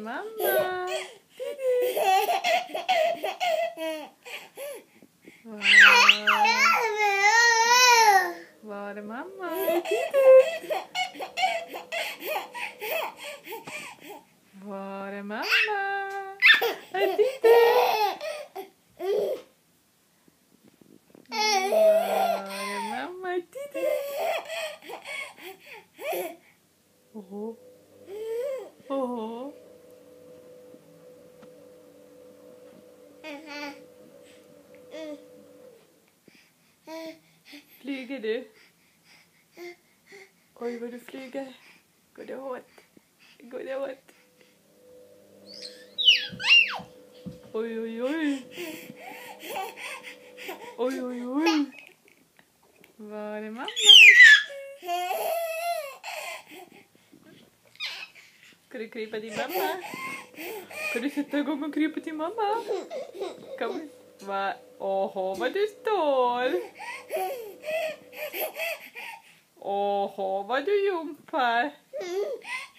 mamma? Var är mamma? Var är mamma? Titta! Var är mamma? Titta! Åh. Åh. Flyger du? Oj, vad du flyger. Går det hårt? Går det hårt? Oj, oj, oj. Oj, oj, oj. Var är mamma? Ska du krypa till mamma? Ska du sätta igång och krypa till mamma? Kom. Va? Åh, vad du står. Åh, vad du jumpar.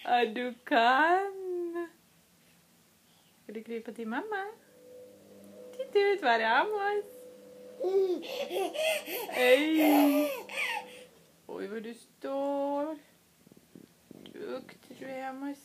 Ja, du kan. Ska du krypa till mamma? Titta ut var är Amos. Hej. Oj, vad du står. Duktig du är, Amos.